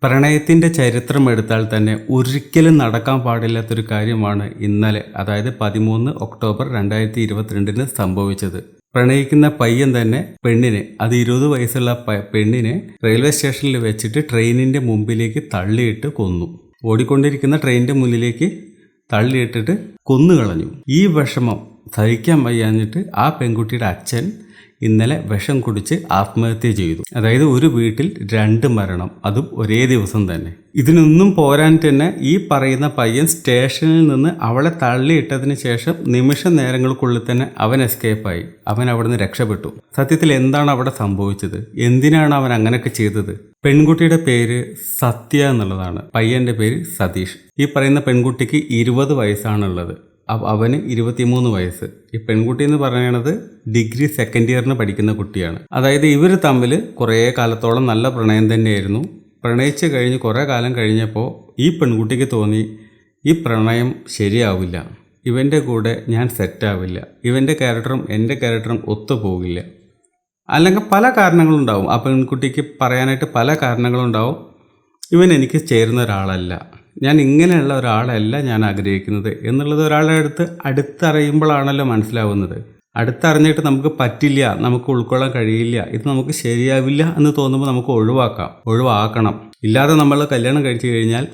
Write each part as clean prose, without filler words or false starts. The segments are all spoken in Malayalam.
പ്രണയത്തിൻ്റെ ചരിത്രം എടുത്താൽ തന്നെ ഒരിക്കലും നടക്കാൻ പാടില്ലാത്തൊരു കാര്യമാണ് ഇന്നലെ, അതായത് 13 ഒക്ടോബർ 2022 സംഭവിച്ചത്. പ്രണയിക്കുന്ന പയ്യൻ തന്നെ പെണ്ണിനെ, അത് 20 വയസ്സുള്ള പെണ്ണിനെ റെയിൽവേ സ്റ്റേഷനിൽ വെച്ചിട്ട് ട്രെയിനിൻ്റെ മുമ്പിലേക്ക് തള്ളിയിട്ട് കൊന്നു. ഓടിക്കൊണ്ടിരിക്കുന്ന ട്രെയിനിൻ്റെ മുന്നിലേക്ക് തള്ളിയിട്ടിട്ട് കൊന്നുകളഞ്ഞു. ഈ വിഷമം സഹിക്കാൻ വയ്യാഞ്ഞിട്ട് ആ പെൺകുട്ടിയുടെ അച്ഛൻ ഇന്നലെ വിഷം കുടിച്ച് ആത്മഹത്യ ചെയ്തു. അതായത് ഒരു വീട്ടിൽ 2 മരണം, അതും ഒരേ ദിവസം തന്നെ. ഇതിനൊന്നും പോരാൻ തന്നെ ഈ പറയുന്ന പയ്യൻ സ്റ്റേഷനിൽ നിന്ന് അവളെ തള്ളിയിട്ടതിന് ശേഷം നിമിഷ നേരങ്ങൾക്കുള്ളിൽ തന്നെ അവൻ എസ്കേപ്പായി. അവൻ അവിടുന്ന് രക്ഷപ്പെട്ടു. സത്യത്തിൽ എന്താണ് അവിടെ സംഭവിച്ചത്? എന്തിനാണ് അവൻ അങ്ങനെയൊക്കെ ചെയ്തത്? പെൺകുട്ടിയുടെ പേര് സത്യ എന്നുള്ളതാണ്, പയ്യന്റെ പേര് സതീഷ്. ഈ പറയുന്ന പെൺകുട്ടിക്ക് 20 വയസ്സാണുള്ളത്. അവന് 23 വയസ്സ്. ഈ പെൺകുട്ടി എന്ന് പറയുന്നത് ഡിഗ്രി സെക്കൻഡ് ഇയറിന് പഠിക്കുന്ന കുട്ടിയാണ്. അതായത് ഇവർ തമ്മിൽ കുറേ കാലത്തോളം നല്ല പ്രണയം തന്നെയായിരുന്നു. പ്രണയിച്ച് കഴിഞ്ഞ് കുറേ കാലം കഴിഞ്ഞപ്പോൾ ഈ പെൺകുട്ടിക്ക് തോന്നി ഈ പ്രണയം ശരിയാവില്ല, ഇവൻ്റെ കൂടെ ഞാൻ സെറ്റാവില്ല, ഇവൻ്റെ ക്യാരക്ടറും എൻ്റെ ക്യാരക്ടറും ഒത്തുപോകില്ല. അല്ലെങ്കിൽ പല കാരണങ്ങളുണ്ടാവും. ആ പെൺകുട്ടിക്ക് പറയാനായിട്ട് പല കാരണങ്ങളുണ്ടാവും. ഇവൻ എനിക്ക് ചേരുന്ന ഒരാളല്ല, ഞാൻ ഇങ്ങനെയുള്ള ഒരാളല്ല ഞാൻ ആഗ്രഹിക്കുന്നത് എന്നുള്ളത് ഒരാളുടെ അടുത്തറിയുമ്പോഴാണല്ലോ മനസ്സിലാവുന്നത്. അടുത്തറിഞ്ഞിട്ട് നമുക്ക് പറ്റില്ല, നമുക്ക് ഉൾക്കൊള്ളാൻ കഴിയില്ല, ഇത് നമുക്ക് ശരിയാവില്ല എന്ന് തോന്നുമ്പോൾ നമുക്ക് ഒഴിവാക്കണം. ഇല്ലാതെ നമ്മൾ കല്യാണം കഴിച്ചു കഴിഞ്ഞാൽ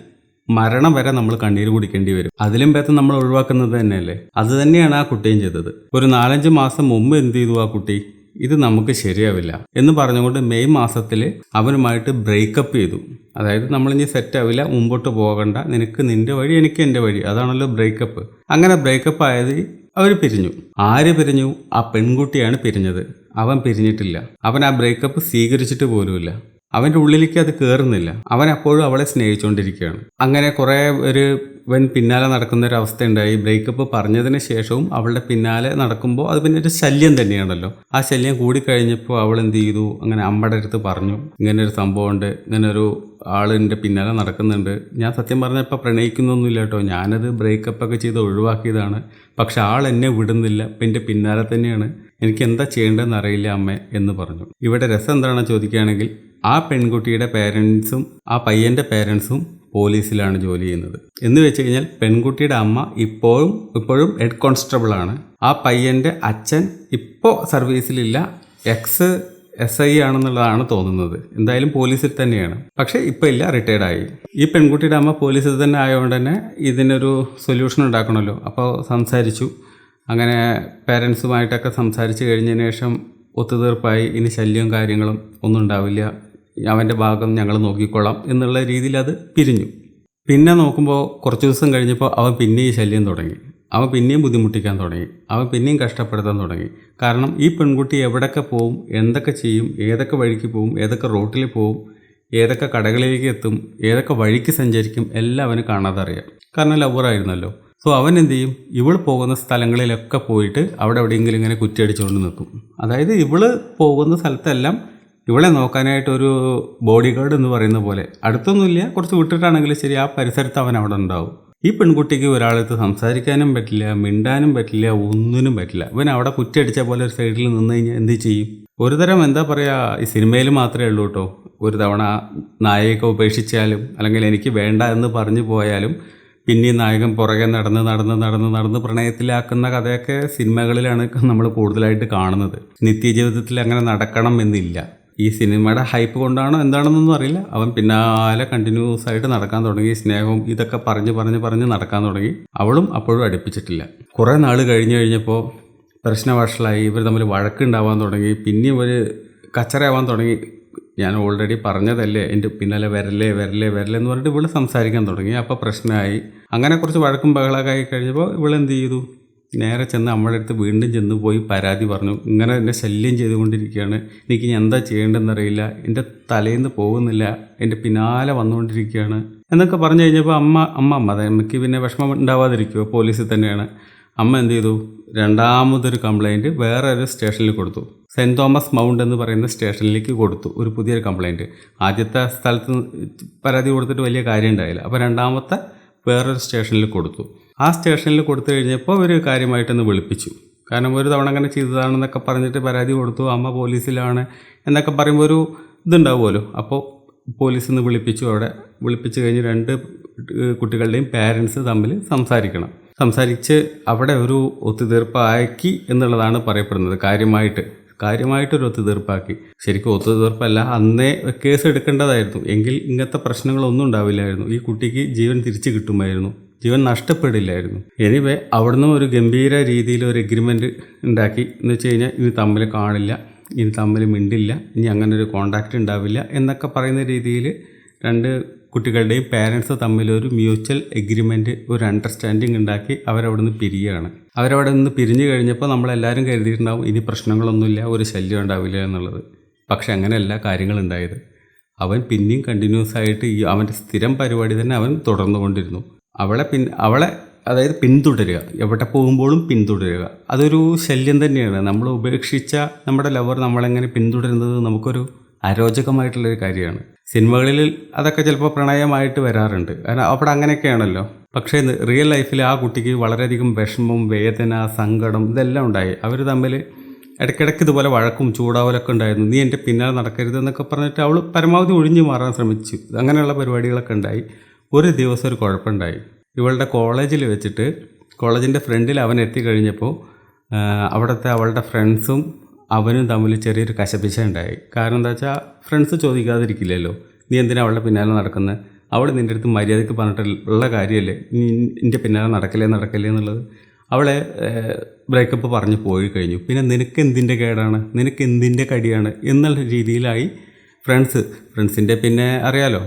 മരണം വരെ നമ്മൾ കണ്ണീര് കുടിക്കേണ്ടി വരും. അതിലും ഭേദം നമ്മൾ ഒഴിവാക്കുന്നത് തന്നെയല്ലേ. അത് തന്നെയാണ് ആ കുട്ടിയും ചെയ്തത്. ഒരു 4-5 മാസം മുമ്പ് എന്ത് ചെയ്തു ആ കുട്ടി? ഇത് നമുക്ക് ശരിയാവില്ല എന്ന് പറഞ്ഞുകൊണ്ട് മെയ് മാസത്തിൽ അവനുമായിട്ട് ബ്രേക്കപ്പ് ചെയ്തു. അതായത് നമ്മളിനി സെറ്റാവില്ല, മുമ്പോട്ട് പോകണ്ട, നിനക്ക് നിൻ്റെ വഴി, എനിക്ക് എൻ്റെ വഴി, അതാണല്ലോ ബ്രേക്കപ്പ്. അങ്ങനെ ബ്രേക്കപ്പ് ആയത് അവർ പിരിഞ്ഞു. ആര് പിരിഞ്ഞു? ആ പെൺകുട്ടിയാണ് പിരിഞ്ഞത്. അവൻ പിരിഞ്ഞിട്ടില്ല. അവൻ ആ ബ്രേക്കപ്പ് സ്വീകരിച്ചിട്ട് പോലുമില്ല. അവൻ്റെ ഉള്ളിലേക്ക് അത് കയറുന്നില്ല. അവൻ അപ്പോഴും അവളെ സ്നേഹിച്ചുകൊണ്ടിരിക്കുകയാണ്. അങ്ങനെ കുറേ ഇവൻ പിന്നാലെ നടക്കുന്നൊരവസ്ഥ ഉണ്ടായി. ബ്രേക്കപ്പ് പറഞ്ഞതിന് ശേഷവും അവളുടെ പിന്നാലെ നടക്കുമ്പോൾ അത് പിന്നെ ഒരു ശല്യം തന്നെയാണല്ലോ. ആ ശല്യം കൂടിക്കഴിഞ്ഞപ്പോൾ അവൾ എന്ത് ചെയ്തു? അങ്ങനെ അമ്മയുടെ അടുത്ത് പറഞ്ഞു, ഇങ്ങനൊരു സംഭവമുണ്ട്, ഇങ്ങനൊരു ആളിൻ്റെ പിന്നാലെ നടക്കുന്നുണ്ട്. ഞാൻ സത്യം പറഞ്ഞപ്പോൾ പ്രണയിക്കുന്നൊന്നുമില്ല കേട്ടോ, ഞാനത് ബ്രേക്കപ്പൊക്കെ ചെയ്ത് ഒഴിവാക്കിയതാണ്. പക്ഷെ ആൾ എന്നെ വിടുന്നില്ല, ഇപ്പം എൻ്റെ പിന്നാലെ തന്നെയാണ്, എനിക്ക് എന്താ ചെയ്യേണ്ടതെന്ന് അറിയില്ല അമ്മേ എന്ന് പറഞ്ഞു. ഇവിടെ രസം എന്താണെന്ന് ചോദിക്കുകയാണെങ്കിൽ ആ പെൺകുട്ടിയുടെ പേരൻസും ആ പയ്യൻ്റെ പേരൻസും പോലീസിലാണ് ജോലി ചെയ്യുന്നത്. എന്ന് വെച്ച് കഴിഞ്ഞാൽ പെൺകുട്ടിയുടെ അമ്മ ഇപ്പോഴും ഹെഡ് കോൺസ്റ്റബിളാണ്. ആ പയ്യൻ്റെ അച്ഛൻ ഇപ്പോൾ സർവീസിലില്ല, SI ആണെന്നുള്ളതാണ് തോന്നുന്നത്. എന്തായാലും പോലീസിൽ തന്നെയാണ്, പക്ഷേ ഇപ്പോൾ ഇല്ല, റിട്ടയർഡായി. ഈ പെൺകുട്ടിയുടെ അമ്മ പോലീസിൽ തന്നെ ആയതുകൊണ്ട് തന്നെ ഇതിനൊരു സൊല്യൂഷൻ ഉണ്ടാക്കണമല്ലോ. അപ്പോൾ സംസാരിച്ചു. അങ്ങനെ പേരൻസുമായിട്ടൊക്കെ സംസാരിച്ച് കഴിഞ്ഞതിന് ശേഷം ഒത്തുതീർപ്പായി. ഇനി ശല്യവും കാര്യങ്ങളും ഒന്നും ഉണ്ടാവില്ല, അവൻ്റെ ഭാഗം ഞങ്ങൾ നോക്കിക്കൊള്ളാം എന്നുള്ള രീതിയിൽ അത് പിരിഞ്ഞു. പിന്നെ നോക്കുമ്പോൾ കുറച്ച് ദിവസം കഴിഞ്ഞപ്പോൾ അവൻ പിന്നെയും ശല്യം തുടങ്ങി. അവൻ പിന്നെയും ബുദ്ധിമുട്ടിക്കാൻ തുടങ്ങി. അവൻ പിന്നെയും കഷ്ടപ്പെടുത്താൻ തുടങ്ങി. കാരണം ഈ പെൺകുട്ടി എവിടെയൊക്കെ പോവും, എന്തൊക്കെ ചെയ്യും, ഏതൊക്കെ വഴിക്ക് പോവും, ഏതൊക്കെ റോട്ടിൽ പോവും, ഏതൊക്കെ കടകളിലേക്ക് എത്തും, ഏതൊക്കെ വഴിക്ക് സഞ്ചരിക്കും, എല്ലാം അവന് കാണാതെ അറിയാം. കാരണം ലവറായിരുന്നല്ലോ. സോ അവൻ എന്ത് ചെയ്യും? ഇവൾ പോകുന്ന സ്ഥലങ്ങളിലൊക്കെ പോയിട്ട് അവിടെ എവിടെയെങ്കിലും ഇങ്ങനെ കുറ്റിയടിച്ചുകൊണ്ട് നിൽക്കും. അതായത് ഇവള് പോകുന്ന സ്ഥലത്തെല്ലാം ഇവളെ നോക്കാനായിട്ടൊരു ബോഡി ഗാർഡ് എന്ന് പറയുന്ന പോലെ, അടുത്തൊന്നുമില്ല, കുറച്ച് വിട്ടിട്ടാണെങ്കിലും ശരി, ആ പരിസരത്ത് അവൻ അവിടെ ഉണ്ടാവും. ഈ പെൺകുട്ടിക്ക് ഒരാളടുത്ത് സംസാരിക്കാനും പറ്റില്ല, മിണ്ടാനും പറ്റില്ല, ഒന്നിനും പറ്റില്ല. ഇവൻ അവിടെ കുറ്റിയടിച്ച പോലെ ഒരു സൈഡിൽ നിന്ന് കഴിഞ്ഞാൽ എന്ത് ചെയ്യും? ഒരുതരം എന്താ പറയുക, ഈ സിനിമയിൽ മാത്രമേ ഉള്ളൂ കേട്ടോ. ഒരു തവണ നായകയൊക്കെ ഉപേക്ഷിച്ചാലും അല്ലെങ്കിൽ എനിക്ക് വേണ്ട എന്ന് പറഞ്ഞു പോയാലും പിന്നെയും നായകൻ പുറകെ നടന്ന് പ്രണയത്തിലാക്കുന്ന കഥയൊക്കെ സിനിമകളിലാണ് നമ്മൾ കൂടുതലായിട്ട് കാണുന്നത്. നിത്യജീവിതത്തിൽ അങ്ങനെ നടക്കണം എന്നില്ല. ഈ സിനിമയുടെ ഹൈപ്പ് കൊണ്ടാണോ എന്താണെന്നൊന്നും അറിയില്ല, അവൻ പിന്നാലെ കണ്ടിന്യൂസ് ആയിട്ട് നടക്കാൻ തുടങ്ങി. സ്നേഹവും ഇതൊക്കെ പറഞ്ഞ് നടക്കാൻ തുടങ്ങി. അവളും അപ്പോഴും അടുപ്പിച്ചിട്ടില്ല. കുറേ നാൾ കഴിഞ്ഞപ്പോൾ പ്രശ്നവശാലായി. ഇവർ തമ്മിൽ വഴക്കുണ്ടാവാൻ തുടങ്ങി. പിന്നെയും ഒരു കച്ചറയാവാൻ തുടങ്ങി. ഞാൻ ഓൾറെഡി പറഞ്ഞതല്ലേ, എൻ്റെ പിന്നാലെ വരല്ലേ എന്ന് പറഞ്ഞിട്ട് ഇവള് സംസാരിക്കാൻ തുടങ്ങി. അപ്പോൾ പ്രശ്നമായി. അങ്ങനെ കുറച്ച് വഴക്കും ബഹളമൊക്കെ ആയി കഴിഞ്ഞപ്പോൾ ഇവളെന്ത് ചെയ്തു? നേരെ ചെന്ന് അമ്മയുടെ അടുത്ത് വീണ്ടും ചെന്ന് പോയി പരാതി പറഞ്ഞു. ഇങ്ങനെ എന്നെ ശല്യം ചെയ്തുകൊണ്ടിരിക്കുകയാണ്, എനിക്ക് ഇനി എന്താ ചെയ്യേണ്ടതെന്നറിയില്ല, എൻ്റെ തലേന്ന് പോകുന്നില്ല, എൻ്റെ പിന്നാലെ വന്നുകൊണ്ടിരിക്കുകയാണ് എന്നൊക്കെ പറഞ്ഞു കഴിഞ്ഞപ്പോൾ അമ്മ അമ്മയ്ക്ക് പിന്നെ വിഷമം ഉണ്ടാവാതിരിക്കുമോ, പോലീസിൽ തന്നെയാണ്. അമ്മ എന്ത് ചെയ്തു? രണ്ടാമതൊരു കംപ്ലൈൻറ്റ് വേറെ ഒരു സ്റ്റേഷനിൽ കൊടുത്തു. സെൻറ്റ് തോമസ് മൗണ്ട് എന്ന് പറയുന്ന സ്റ്റേഷനിലേക്ക് കൊടുത്തു ഒരു പുതിയൊരു കംപ്ലൈൻറ്റ്. ആദ്യത്തെ സ്ഥലത്ത് പരാതി കൊടുത്തിട്ട് വലിയ കാര്യം ഉണ്ടായില്ല. അപ്പോൾ രണ്ടാമത്തെ വേറൊരു സ്റ്റേഷനിൽ കൊടുത്തു. ആ സ്റ്റേഷനിൽ കൊടുത്തു കഴിഞ്ഞപ്പോൾ ഒരു കാര്യമായിട്ടൊന്ന് വിളിപ്പിച്ചു. കാരണം ഒരു തവണ അങ്ങനെ ചെയ്തതാണെന്നൊക്കെ പറഞ്ഞിട്ട് പരാതി കൊടുത്തു. അമ്മ പോലീസിലാണ് എന്നൊക്കെ പറയുമ്പോൾ ഒരു ഇതുണ്ടാവുമല്ലോ. അപ്പോൾ പോലീസിൽ നിന്ന് വിളിപ്പിച്ചു കഴിഞ്ഞ് 2 കുട്ടികളുടെയും പാരൻസ് തമ്മിൽ സംസാരിച്ച് അവിടെ ഒരു ഒത്തുതീർപ്പാക്കി എന്നുള്ളതാണ് പറയപ്പെടുന്നത്. കാര്യമായിട്ടൊരു ഒത്തുതീർപ്പാക്കി. ശരിക്കും ഒത്തുതീർപ്പല്ല, അന്നേ കേസ് എടുക്കേണ്ടതായിരുന്നു. എങ്കിൽ ഇങ്ങനത്തെ പ്രശ്നങ്ങളൊന്നും ഉണ്ടാവില്ലായിരുന്നു. ഈ കുട്ടിക്ക് ജീവൻ തിരിച്ചു കിട്ടുമായിരുന്നു, ജീവൻ നഷ്ടപ്പെടില്ലായിരുന്നു. എനിവേ അവിടുന്ന് ഒരു ഗംഭീര രീതിയിൽ ഒരു എഗ്രിമെൻറ്റ് ഉണ്ടാക്കി. എന്ന് വെച്ച് കഴിഞ്ഞാൽ ഇനി തമ്മിൽ കാണില്ല, ഇനി തമ്മിൽ മിണ്ടില്ല, ഇനി അങ്ങനെ ഒരു കോണ്ടാക്റ്റ് ഉണ്ടാവില്ല എന്നൊക്കെ പറയുന്ന രീതിയിൽ 2 കുട്ടികളുടെയും പാരൻസ് തമ്മിലൊരു മ്യൂച്വൽ എഗ്രിമെൻറ്റ്, ഒരു അണ്ടർസ്റ്റാൻഡിങ് ഉണ്ടാക്കി അവരവിടെ നിന്ന് പിരിയുകയാണ്. അവരവിടെ നിന്ന് പിരിഞ്ഞു കഴിഞ്ഞപ്പോൾ നമ്മളെല്ലാവരും കരുതിയിട്ടുണ്ടാവും ഇനി പ്രശ്നങ്ങളൊന്നുമില്ല, ഒരു ശല്യം ഉണ്ടാവില്ല എന്നുള്ളത്. പക്ഷെ അങ്ങനെയല്ല കാര്യങ്ങളുണ്ടായത്. അവൻ പിന്നെയും കണ്ടിന്യൂസ് ആയിട്ട് അവൻ്റെ സ്ഥിരം പരിപാടി തന്നെ അവൻ തുടർന്നുകൊണ്ടിരുന്നു. അവളെ അതായത് പിന്തുടരുക, എവിടെ പോകുമ്പോഴും പിന്തുടരുക. അതൊരു ശല്യം തന്നെയാണ്. നമ്മൾ ഉപേക്ഷിച്ച നമ്മുടെ ലവർ നമ്മളെങ്ങനെ പിന്തുടരുന്നത് നമുക്കൊരു അരോചകമായിട്ടുള്ളൊരു കാര്യമാണ്. സിനിമകളിൽ അതൊക്കെ ചിലപ്പോൾ പ്രണയമായിട്ട് വരാറുണ്ട്, കാരണം അവിടെ അങ്ങനെയൊക്കെയാണല്ലോ. പക്ഷേ റിയൽ ലൈഫിൽ ആ കുട്ടിക്ക് വളരെയധികം വിഷമം, വേദന, സങ്കടം ഇതെല്ലാം ഉണ്ടായി. അവർ തമ്മിൽ ഇടയ്ക്കിടയ്ക്ക് ഇതുപോലെ വഴക്കും ചൂടാവലൊക്കെ ഉണ്ടായിരുന്നു. നീ എൻ്റെ പിന്നാലെ നടക്കരുത് എന്നൊക്കെ പറഞ്ഞിട്ട് അവൾ പരമാവധി ഒഴിഞ്ഞു മാറാൻ ശ്രമിച്ചു. അങ്ങനെയുള്ള പരിപാടികളൊക്കെ ഉണ്ടായി. ഒരു ദിവസം ഒരു കുഴപ്പമുണ്ടായി. ഇവളുടെ കോളേജിൽ വെച്ചിട്ട്, കോളേജിൻ്റെ ഫ്രണ്ടിൽ അവൻ എത്തിക്കഴിഞ്ഞപ്പോൾ അവിടുത്തെ അവളുടെ ഫ്രണ്ട്സും അവനും തമ്മിൽ ചെറിയൊരു കശപിശ ഉണ്ടായി. കാരണം എന്താ വെച്ചാൽ ഫ്രണ്ട്സ് ചോദിക്കാതിരിക്കില്ലല്ലോ, നീ എന്തിനാ അവളുടെ പിന്നാലെ നടക്കുന്നത്, അവൾ നിൻ്റെ അടുത്ത് മര്യാദയ്ക്ക് പറഞ്ഞിട്ടുള്ള കാര്യമല്ലേ, നീ നിൻ്റെ പിന്നാലെ നടക്കല്ലേ എന്നുള്ളത്. അവളെ ബ്രേക്കപ്പ് പറഞ്ഞ് പോയി കഴിഞ്ഞു. പിന്നെ നിനക്ക് എന്തിൻ്റെ കേടാണ്, നിനക്ക് എന്തിൻ്റെ കടിയാണ് എന്നുള്ള രീതിയിലായി ഫ്രണ്ട്സിൻ്റെ. പിന്നെ അറിയാലോ,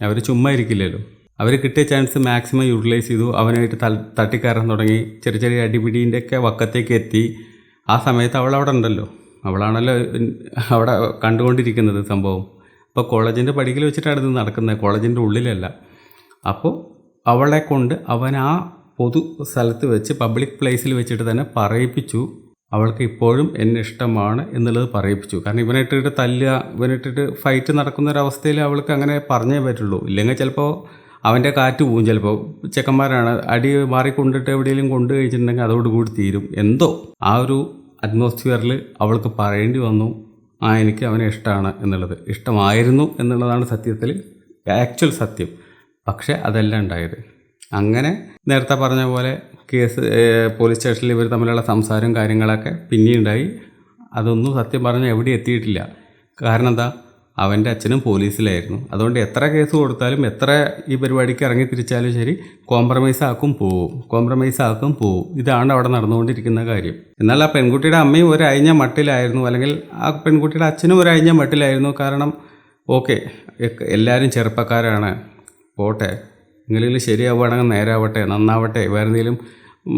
അവർ ചുമ്മാ ഇരിക്കില്ലല്ലോ. അവർ കിട്ടിയ ചാൻസ് മാക്സിമം യൂട്ടിലൈസ് ചെയ്തു. അവനായിട്ട് തട്ടിക്കയറാൻ തുടങ്ങി. ചെറിയ അടിപിടീൻ്റെയൊക്കെ വക്കത്തേക്ക് എത്തി. ആ സമയത്ത് അവളവിടെ ഉണ്ടല്ലോ, അവളാണല്ലോ അവിടെ കണ്ടുകൊണ്ടിരിക്കുന്നത് സംഭവം. അപ്പോൾ കോളേജിൻ്റെ പടിക്കൽ വെച്ചിട്ടാണ് ഇത് നടക്കുന്നത്, കോളേജിൻ്റെ ഉള്ളിലല്ല. അപ്പോൾ അവളെ കൊണ്ട് അവൻ ആ പൊതു സ്ഥലത്ത് വെച്ച്, പബ്ലിക് പ്ലേസിൽ വെച്ചിട്ട് തന്നെ പറയിപ്പിച്ചു, അവൾക്ക് ഇപ്പോഴും എന്നെ ഇഷ്ടമാണ് എന്നുള്ളത് പറയിപ്പിച്ചു. കാരണം ഇവനിട്ടിട്ട് തല്ലുക, ഇവനിട്ടിട്ട് ഫൈറ്റ് നടക്കുന്നൊരവസ്ഥയിൽ അവൾക്ക് അങ്ങനെ പറഞ്ഞേ പറ്റുള്ളൂ. ഇല്ലെങ്കിൽ ചിലപ്പോൾ അവൻ്റെ കാറ്റ് പോവും. ചിലപ്പോൾ ചെക്കന്മാരാണ്, അടി മാറിക്കൊണ്ടിട്ട് എവിടെയെങ്കിലും കൊണ്ടു കഴിച്ചിട്ടുണ്ടെങ്കിൽ അതോടുകൂടി തീരും. എന്തോ ആ ഒരു അറ്റ്മോസ്ഫിയറിൽ അവൾക്ക് പറയേണ്ടി വന്നു, എനിക്ക് അവനെ ഇഷ്ടമാണ് എന്നുള്ളത്. ഇഷ്ടമായിരുന്നു എന്നുള്ളതാണ് സത്യത്തിൽ ആക്ച്വൽ സത്യം. പക്ഷേ അതല്ല ഉണ്ടായത്. അങ്ങനെ നേരത്തെ പറഞ്ഞ പോലെ കേസ് പോലീസ് സ്റ്റേഷനിൽ ഇവർ തമ്മിലുള്ള സംസാരവും കാര്യങ്ങളൊക്കെ പിന്നെയുണ്ടായി. അതൊന്നും സത്യം പറഞ്ഞാൽ എവിടെ എത്തിയിട്ടില്ല. കാരണം എന്താ, അവൻ്റെ അച്ഛനും പോലീസിലായിരുന്നു. അതുകൊണ്ട് എത്ര കേസ് കൊടുത്താലും, എത്ര ഈ പരിപാടിക്ക് ഇറങ്ങി തിരിച്ചാലും ശരി, കോംപ്രമൈസ് ആക്കും പോവും. ഇതാണ് അവിടെ നടന്നുകൊണ്ടിരിക്കുന്ന കാര്യം. എന്നാൽ ആ പെൺകുട്ടിയുടെ അമ്മയും ഒരു അയഞ്ഞ മട്ടിലായിരുന്നു, അല്ലെങ്കിൽ ആ പെൺകുട്ടിയുടെ അച്ഛനും ഒരു അയഞ്ഞ മട്ടിലായിരുന്നു. കാരണം ഓക്കെ, എല്ലാവരും ചെറുപ്പക്കാരാണ്, പോട്ടെ, എങ്കിലും ശരിയാവുകയാണെങ്കിൽ നേരാവട്ടെ, നന്നാവട്ടെ, വേറെ എന്തെങ്കിലും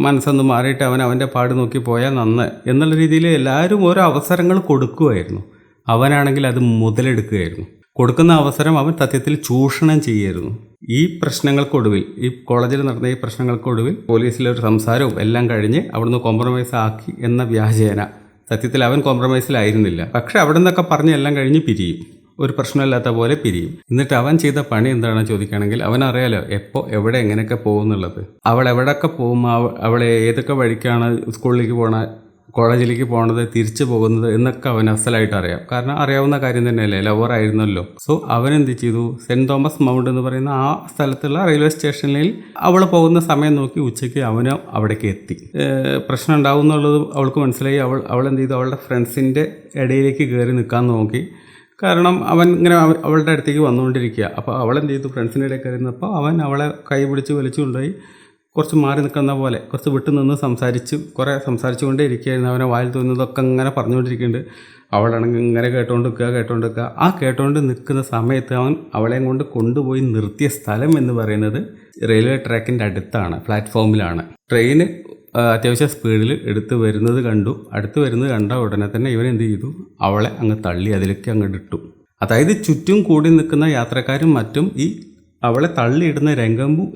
മനസ്സൊന്ന് മാറിയിട്ട് അവൻ്റെ പാട് നോക്കി പോയാൽ നന്ന് എന്നുള്ള രീതിയിൽ എല്ലാവരും ഓരോ അവസരങ്ങൾ കൊടുക്കുമായിരുന്നു. അവനാണെങ്കിൽ അത് മുതലെടുക്കുകയായിരുന്നു. കൊടുക്കുന്ന അവസരം അവൻ സത്യത്തിൽ ചൂഷണം ചെയ്യായിരുന്നു. ഈ പ്രശ്നങ്ങൾക്കൊടുവിൽ, ഈ കോളേജിൽ നടന്ന ഈ പ്രശ്നങ്ങൾക്കൊടുവിൽ പോലീസിലൊരു സംസാരവും എല്ലാം കഴിഞ്ഞ് അവിടുന്ന് കോംപ്രമൈസ് ആക്കി എന്ന വ്യാജേന, സത്യത്തിൽ അവൻ കോംപ്രമൈസിലായിരുന്നില്ല. പക്ഷെ അവിടെ നിന്നൊക്കെ പറഞ്ഞ് എല്ലാം കഴിഞ്ഞ് പിരിയും, ഒരു പ്രശ്നമില്ലാത്ത പോലെ പിരിയും. എന്നിട്ട് അവൻ ചെയ്ത പണി എന്താണെന്ന് ചോദിക്കുകയാണെങ്കിൽ, അവനറിയാലോ എപ്പോൾ എവിടെ എങ്ങനെയൊക്കെ പോകുന്നുള്ളത്. അവൾ എവിടെയൊക്കെ പോകുമ്പോൾ, അവൾ ഏതൊക്കെ വഴിക്കാണ് സ്കൂളിലേക്ക് കോളേജിലേക്ക് പോകണത്, തിരിച്ചു പോകുന്നത് എന്നൊക്കെ അവൻ അസലായിട്ട് അറിയാം. കാരണം അറിയാവുന്ന കാര്യം തന്നെയല്ലേ, ലവർ ആയിരുന്നല്ലോ. സോ അവനെന്ത് ചെയ്തു, സെൻറ് തോമസ് മൗണ്ട് എന്ന് പറയുന്ന ആ സ്ഥലത്തുള്ള റെയിൽവേ സ്റ്റേഷനിൽ അവൾ പോകുന്ന സമയം നോക്കി ഉച്ചയ്ക്ക് അവന് അവിടേക്ക് എത്തി. പ്രശ്നം ഉണ്ടാവും എന്നുള്ളത് അവൾക്ക് മനസ്സിലായി. അവൾ എന്ത് ചെയ്തു, അവളുടെ ഫ്രണ്ട്സിൻ്റെ ഇടയിലേക്ക് കയറി നിൽക്കാൻ നോക്കി. കാരണം അവൻ ഇങ്ങനെ അവളുടെ അടുത്തേക്ക് വന്നുകൊണ്ടിരിക്കുക. അപ്പോൾ അവളെന്ത് ചെയ്തു, ഫ്രണ്ട്സിൻ്റെ ഇടയിൽ കയറി നിന്നപ്പോൾ അവൻ അവളെ കൈ പിടിച്ച് വലിച്ചു കൊണ്ടുപോയി കുറച്ച് മാറി നിൽക്കുന്ന പോലെ കുറച്ച് വിട്ടു നിന്ന് കുറേ സംസാരിച്ചുകൊണ്ടേ ഇരിക്കുകയായിരുന്നു. അവനെ വായിൽ തോന്നുന്നതൊക്കെ അങ്ങനെ പറഞ്ഞുകൊണ്ടിരിക്കുന്നുണ്ട്. അവളാണെങ്കിൽ ഇങ്ങനെ കേട്ടോണ്ടിരിക്കുക. ആ കേട്ടോണ്ട് നിൽക്കുന്ന സമയത്ത് അവൻ അവളെയും കൊണ്ട് കൊണ്ടുപോയി നിർത്തിയ സ്ഥലം എന്ന് പറയുന്നത് റെയിൽവേ ട്രാക്കിൻ്റെ അടുത്താണ്, പ്ലാറ്റ്ഫോമിലാണ്. ട്രെയിന് അത്യാവശ്യം സ്പീഡിൽ അടുത്ത് വരുന്നത് കണ്ട ഉടനെ തന്നെ ഇവൻ എന്ത് ചെയ്തു, അവളെ അങ്ങ് തള്ളി അതിലേക്ക് അങ്ങോട്ട് ഇട്ടു. അതായത് ചുറ്റും കൂടി നിൽക്കുന്ന യാത്രക്കാരും മറ്റും ഈ അവളെ തള്ളിയിടുന്ന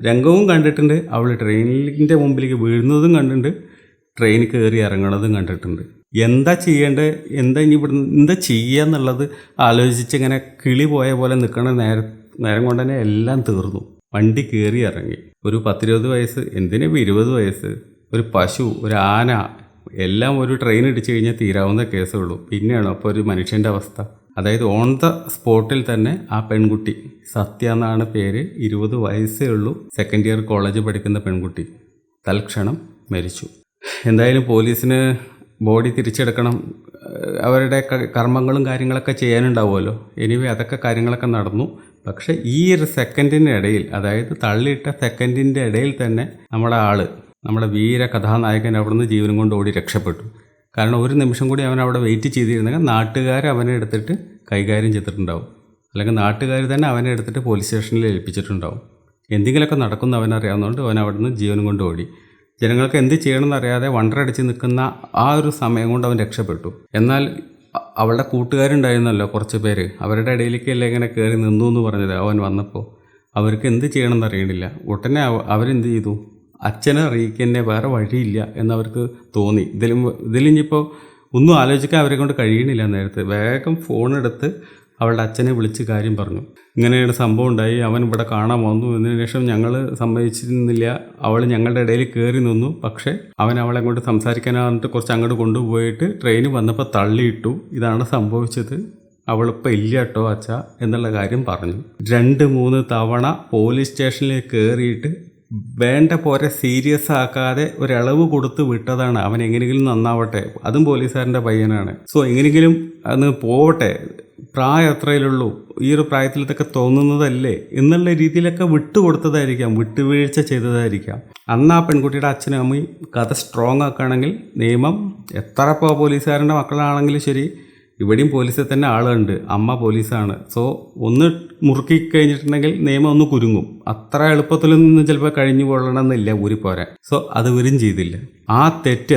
രംഗവും കണ്ടിട്ടുണ്ട്. അവൾ ട്രെയിനിൻ്റെ മുമ്പിലേക്ക് വീഴുന്നതും കണ്ടിട്ടുണ്ട്, ട്രെയിൻ കയറി ഇറങ്ങണതും കണ്ടിട്ടുണ്ട്. എന്താ ചെയ്യേണ്ടത്, എന്താ ചെയ്യുക എന്നുള്ളത് ആലോചിച്ചിങ്ങനെ കിളി പോയ പോലെ നിൽക്കണ നേരം കൊണ്ട് തന്നെ എല്ലാം തീർന്നു. വണ്ടി കയറി ഇറങ്ങി. ഒരു 10-20 വയസ്സ്, എന്തിനും 20 വയസ്സ്, ഒരു പശു, ഒരു ആന, എല്ലാം ഒരു ട്രെയിൻ ഇടിച്ചു കഴിഞ്ഞാൽ തീരാവുന്ന കേസേ ഉള്ളൂ. പിന്നെയാണോ അപ്പോൾ ഒരു മനുഷ്യൻ്റെ അവസ്ഥ? അതായത് ഓൺ ദ സ്പോട്ടിൽ തന്നെ ആ പെൺകുട്ടി, സത്യ എന്നാണ് പേര്, 20 വയസ്സേ ഉള്ളൂ, സെക്കൻഡ് ഇയർ കോളേജ് പഠിക്കുന്ന പെൺകുട്ടി, തൽക്ഷണം മരിച്ചു. എന്തായാലും പോലീസിന് ബോഡി തിരിച്ചെടുക്കണം, അവരുടെ കർമ്മങ്ങളും കാര്യങ്ങളൊക്കെ ചെയ്യാനുണ്ടാവുമല്ലോ. എനിവേ അതൊക്കെ കാര്യങ്ങളൊക്കെ നടന്നു. പക്ഷേ ഈ ഒരു സെക്കൻഡിൻ്റെ ഇടയിൽ, അതായത് തള്ളിയിട്ട സെക്കൻഡിൻ്റെ ഇടയിൽ തന്നെ നമ്മുടെ വീര കഥാനായകൻ അവിടുന്ന് ജീവനും കൊണ്ട് ഓടി രക്ഷപ്പെട്ടു. കാരണം ഒരു നിമിഷം കൂടി അവൻ അവിടെ വെയിറ്റ് ചെയ്തിരുന്നെങ്കിൽ നാട്ടുകാർ അവനെ എടുത്തിട്ട് കൈകാര്യം ചെയ്തിട്ടുണ്ടാവും, അല്ലെങ്കിൽ നാട്ടുകാർ തന്നെ അവനെ എടുത്തിട്ട് പോലീസ് സ്റ്റേഷനിൽ ഏൽപ്പിച്ചിട്ടുണ്ടാവും. എന്തെങ്കിലുമൊക്കെ നടക്കുന്ന അവനറിയാവുന്നതുകൊണ്ട് അവൻ അവിടുന്ന് ജീവനും കൊണ്ട് ഓടി. ജനങ്ങൾക്ക് എന്ത് ചെയ്യണമെന്നറിയാതെ വണ്ടറടിച്ച് നിൽക്കുന്ന ആ ഒരു സമയം കൊണ്ട് അവൻ രക്ഷപ്പെട്ടു. എന്നാൽ അവളുടെ കൂട്ടുകാരുണ്ടായിരുന്നല്ലോ കുറച്ച് പേര്, അവരുടെ ഇടയിലേക്കല്ലേ ഇങ്ങനെ കയറി നിന്നു എന്ന് പറഞ്ഞത്. അവൻ വന്നപ്പോൾ അവർക്ക് എന്ത് ചെയ്യണമെന്ന് അറിയണില്ല. ഉടനെ അവരെന്ത് ചെയ്തു? അച്ഛനെ അറിയിക്കുന്നേ വേറെ വഴിയില്ല എന്നവർക്ക് തോന്നി. ഇതിലിഞ്ഞിപ്പോൾ ഒന്നും ആലോചിക്കാൻ അവരെ കൊണ്ട് കഴിയണില്ല. നേരത്തെ വേഗം ഫോണെടുത്ത് അവളുടെ അച്ഛനെ വിളിച്ച് കാര്യം പറഞ്ഞു. ഇങ്ങനെയാണ് സംഭവം ഉണ്ടായി, അവൻ ഇവിടെ കാണാൻ വന്നു. എന്നതിന് ശേഷം ഞങ്ങൾ സമ്മതിച്ചിരുന്നില്ല, അവൾ ഞങ്ങളുടെ ഇടയിൽ കയറി നിന്നു. പക്ഷേ അവൻ അവളെ കൊണ്ട് സംസാരിക്കാനായിട്ട് കുറച്ച് അങ്ങോട്ട് കൊണ്ടുപോയിട്ട് ട്രെയിൻ വന്നപ്പോൾ തള്ളിയിട്ടു. ഇതാണ് സംഭവിച്ചത്, അവളിപ്പോൾ ഇല്ല കേട്ടോ അച്ഛ എന്നുള്ള കാര്യം പറഞ്ഞു. 2-3 തവണ പോലീസ് സ്റ്റേഷനിൽ കയറിയിട്ട് വേണ്ട പോലെ സീരിയസ് ആക്കാതെ ഒരളവ് കൊടുത്ത് വിട്ടതാണ്. അവൻ എങ്ങനെയെങ്കിലും നന്നാവട്ടെ, അതും പോലീസുകാരൻ്റെ പയ്യനാണ്. സോ എങ്ങനെയെങ്കിലും അന്ന് പോവട്ടെ, പ്രായം എത്രയിലുള്ളൂ, ഈ ഒരു പ്രായത്തിൽ ഇതൊക്കെ തോന്നുന്നതല്ലേ എന്നുള്ള രീതിയിലൊക്കെ വിട്ടുകൊടുത്തതായിരിക്കാം, വിട്ടുവീഴ്ച ചെയ്തതായിരിക്കാം. അന്ന് ആ പെൺകുട്ടിയുടെ അച്ഛനും അമ്മയും കഥ സ്ട്രോങ് ആക്കുകയാണെങ്കിൽ നിയമം എത്ര പോലീസുകാരൻ്റെ മക്കളാണെങ്കിലും ശരി, ഇവിടെയും പോലീസിൽ തന്നെ ആളുണ്ട്, അമ്മ പോലീസാണ്. സോ ഒന്ന് മുറുക്കി കഴിഞ്ഞിട്ടുണ്ടെങ്കിൽ നിയമം ഒന്ന് കുരുങ്ങും. അത്ര എളുപ്പത്തിലൊന്നും ചിലപ്പോൾ കഴിഞ്ഞു കൊള്ളണമെന്നില്ല ഊരിപ്പോരാൻ. സോ അത് ഇവരും ചെയ്തില്ല. ആ തെറ്റ്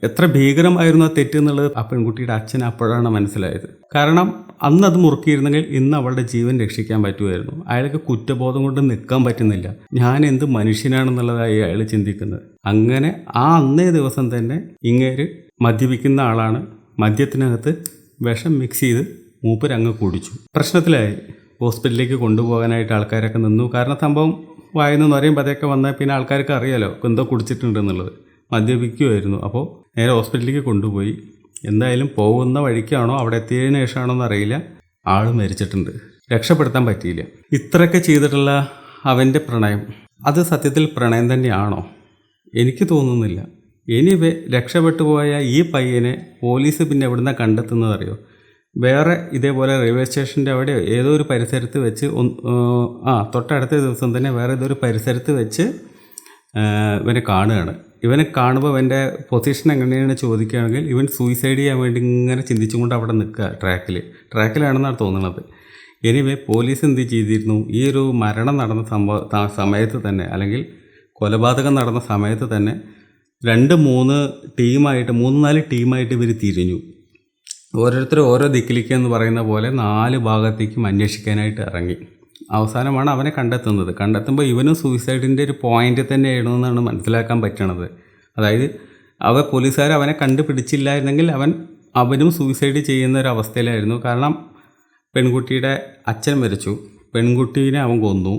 എത്ര ഭീകരമായിരുന്നു ആ തെറ്റ് എന്നുള്ളത് ആ പെൺകുട്ടിയുടെ അച്ഛൻ അപ്പോഴാണ് മനസ്സിലായത്. കാരണം അന്ന് അത് മുറുക്കിയിരുന്നെങ്കിൽ ഇന്ന് അവളുടെ ജീവൻ രക്ഷിക്കാൻ പറ്റുമായിരുന്നു. അയാൾക്ക് കുറ്റബോധം കൊണ്ട് നിൽക്കാൻ പറ്റുന്നില്ല. ഞാൻ എന്ത് മനുഷ്യനാണെന്നുള്ളതായി അയാൾ ചിന്തിക്കുന്നത്. അങ്ങനെ ആ അന്നേ ദിവസം തന്നെ ഇങ്ങേര് മദ്യപിക്കുന്ന ആളാണ്. മദ്യത്തിനകത്ത് വിഷം മിക്സ് ചെയ്ത് മൂപ്പരങ്ങ് കുടിച്ചു. പ്രശ്നത്തിലായി. ഹോസ്പിറ്റലിലേക്ക് കൊണ്ടുപോകാനായിട്ട് ആൾക്കാരൊക്കെ നിന്നു. കാരണം സംഭവം വായന്ന് പറയുമ്പോൾ അതൊക്കെ വന്നാൽ പിന്നെ ആൾക്കാർക്ക് അറിയാലോ എന്തോ കുടിച്ചിട്ടുണ്ടെന്നുള്ളത്. മദ്യപിക്കുമായിരുന്നു. അപ്പോൾ നേരെ ഹോസ്പിറ്റലിലേക്ക് കൊണ്ടുപോയി. എന്തായാലും പോകുന്ന വഴിക്കാണോ അവിടെ എത്തിയതിനു ശേഷമാണോ എന്നറിയില്ല, ആൾ മരിച്ചിട്ടുണ്ട്. രക്ഷപ്പെടുത്താൻ പറ്റിയില്ല. ഇത്രയൊക്കെ ചെയ്തിട്ടുള്ള അവൻ്റെ പ്രണയം, അത് സത്യത്തിൽ പ്രണയം തന്നെയാണോ? എനിക്ക് തോന്നുന്നില്ല. എനിവേ രക്ഷപ്പെട്ടു പോയ ഈ പയ്യനെ പോലീസ് പിന്നെ എവിടുന്ന കണ്ടെത്തുന്നതറിയോ? വേറെ ഇതേപോലെ റെയിൽവേ സ്റ്റേഷൻ്റെ അവിടെ ഏതോ ഒരു പരിസരത്ത് വെച്ച് തൊട്ടടുത്ത ദിവസം തന്നെ വേറെ ഏതോ ഒരു പരിസരത്ത് വെച്ച് ഇവനെ കാണുകയാണ്. ഇവനെ കാണുമ്പോൾ ഇവൻ്റെ പൊസിഷൻ എങ്ങനെയാണ് ചോദിക്കുകയാണെങ്കിൽ ഇവൻ സൂയിസൈഡ് ചെയ്യാൻ വേണ്ടി ഇങ്ങനെ ചിന്തിച്ചുകൊണ്ട് അവിടെ നിൽക്കുക. ട്രാക്കിലാണെന്നാണ് തോന്നുന്നത്. എനിവേ പോലീസ് എന്ത് ചെയ്തിരുന്നു? ഈ ഒരു മരണം നടന്ന സമയത്ത് തന്നെ, അല്ലെങ്കിൽ കൊലപാതകം നടന്ന സമയത്ത് തന്നെ 2-3 ടീമായിട്ട് 3-4 ടീമായിട്ട് ഇവർ തിരിഞ്ഞു. ഓരോരുത്തർ ഓരോ ദിക്കിലേക്ക് എന്ന് പറയുന്ന പോലെ 4 ഭാഗത്തേക്കും അന്വേഷിക്കാനായിട്ട് ഇറങ്ങി. അവസാനമാണ് അവനെ കണ്ടെത്തുന്നത്. കണ്ടെത്തുമ്പോൾ ഇവനും സൂയിസൈഡിൻ്റെ ഒരു പോയിന്റ് തന്നെയായിരുന്നു എന്നാണ് മനസ്സിലാക്കാൻ പറ്റണത്. അതായത് പോലീസുകാർ അവനെ കണ്ടുപിടിച്ചില്ലായിരുന്നെങ്കിൽ അവനും സൂയിസൈഡ് ചെയ്യുന്ന ഒരു അവസ്ഥയിലായിരുന്നു. കാരണം പെൺകുട്ടിയുടെ അച്ഛൻ മരിച്ചു, പെൺകുട്ടീനെ അവൻ കൊന്നു.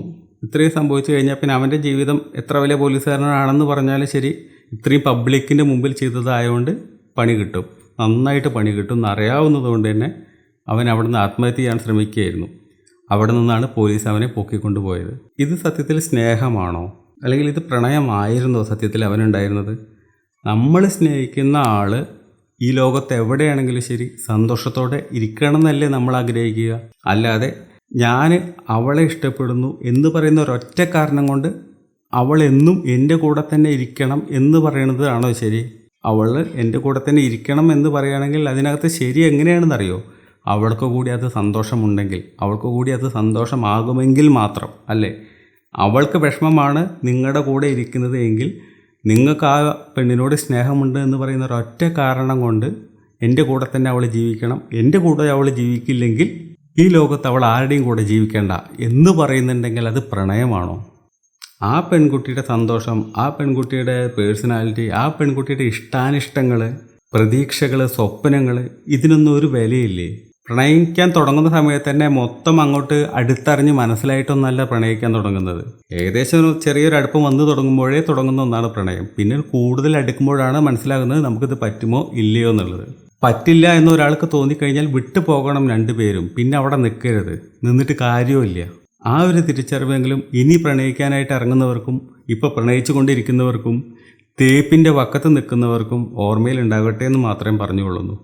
ഇത്രയും സംഭവിച്ചു കഴിഞ്ഞാൽ പിന്നെ അവൻ്റെ ജീവിതം എത്ര വലിയ പോലീസുകാരനാണെന്ന് പറഞ്ഞാലും ശരി, ഇത്രയും പബ്ലിക്കിൻ്റെ മുമ്പിൽ ചെയ്തതായതുകൊണ്ട് പണി കിട്ടും, നന്നായിട്ട് പണി കിട്ടും എന്നറിയാവുന്നത് കൊണ്ട് തന്നെ അവൻ അവിടെ നിന്ന് ആത്മഹത്യ ചെയ്യാൻ ശ്രമിക്കുകയായിരുന്നു. അവിടെ നിന്നാണ് പോലീസ് അവനെ പൊക്കിക്കൊണ്ടുപോയത്. ഇത് സത്യത്തിൽ സ്നേഹമാണോ, അല്ലെങ്കിൽ ഇത് പ്രണയമായിരുന്നോ സത്യത്തിൽ അവനുണ്ടായിരുന്നത്? നമ്മൾ സ്നേഹിക്കുന്ന ആൾ ഈ ലോകത്ത് എവിടെയാണെങ്കിലും ശരി സന്തോഷത്തോടെ ഇരിക്കണം എന്നല്ലേ നമ്മൾ ആഗ്രഹിക്കുക. അല്ലാതെ ഞാൻ അവളെ ഇഷ്ടപ്പെടുന്നു എന്ന് പറയുന്ന ഒരൊറ്റ കാരണം കൊണ്ട് അവൾ എന്നും എൻ്റെ കൂടെ തന്നെ ഇരിക്കണം എന്ന് പറയുന്നതാണോ ശരി? അവൾ എൻ്റെ കൂടെ തന്നെ ഇരിക്കണം എന്ന് പറയുകയാണെങ്കിൽ അതിനകത്ത് ശരി എങ്ങനെയാണെന്നറിയോ? അവൾക്ക് കൂടി അത് സന്തോഷമുണ്ടെങ്കിൽ, അവൾക്ക് കൂടി അത് സന്തോഷമാകുമെങ്കിൽ മാത്രം അല്ലേ? അവൾക്ക് വിഷമമാണ് നിങ്ങളുടെ കൂടെ ഇരിക്കുന്നത് എങ്കിൽ, നിങ്ങൾക്ക് ആ പെണ്ണിനോട് സ്നേഹമുണ്ട് എന്ന് പറയുന്ന ഒരൊറ്റ കാരണം കൊണ്ട് എൻ്റെ കൂടെ തന്നെ അവൾ ജീവിക്കണം, എൻ്റെ കൂടെ അവൾ ജീവിക്കില്ലെങ്കിൽ ഈ ലോകത്ത് അവൾ ആരുടെയും കൂടെ ജീവിക്കേണ്ട എന്ന് പറയുന്നുണ്ടെങ്കിൽ അത് പ്രണയമാണോ? ആ പെൺകുട്ടിയുടെ സന്തോഷം, ആ പെൺകുട്ടിയുടെ പേഴ്സണാലിറ്റി, ആ പെൺകുട്ടിയുടെ ഇഷ്ടാനിഷ്ടങ്ങൾ, പ്രതീക്ഷകൾ, സ്വപ്നങ്ങൾ, ഇതിനൊന്നും ഒരു വിലയില്ലേ? പ്രണയിക്കാൻ തുടങ്ങുന്ന സമയത്ത് തന്നെ മൊത്തം അങ്ങോട്ട് അടുത്തറിഞ്ഞ് മനസ്സിലായിട്ടൊന്നല്ല പ്രണയിക്കാൻ തുടങ്ങുന്നത്. ഏകദേശം ഒരു ചെറിയൊരു അടുപ്പം വന്നു തുടങ്ങുമ്പോഴേ തുടങ്ങുന്ന ഒന്നാണ് പ്രണയം. പിന്നെ കൂടുതൽ അടുക്കുമ്പോഴാണ് മനസ്സിലാകുന്നത് നമുക്കിത് പറ്റുമോ ഇല്ലയോ എന്നുള്ളത്. പറ്റില്ല എന്ന് ഒരാൾക്ക് തോന്നിക്കഴിഞ്ഞാൽ വിട്ടു പോകണം രണ്ടുപേരും. പിന്നെ അവിടെ നിൽക്കരുത്, നിന്നിട്ട് കാര്യമില്ല. ആ ഒരു തിരിച്ചറിവെങ്കിലും ഇനി പ്രണയിക്കാനായിട്ട് ഇറങ്ങുന്നവർക്കും ഇപ്പോൾ പ്രണയിച്ചു കൊണ്ടിരിക്കുന്നവർക്കും തേപ്പിൻ്റെ വക്കത്ത് നിൽക്കുന്നവർക്കും ഓർമ്മയിൽ ഉണ്ടാകട്ടെ എന്ന് മാത്രമേ പറഞ്ഞുകൊള്ളുന്നു.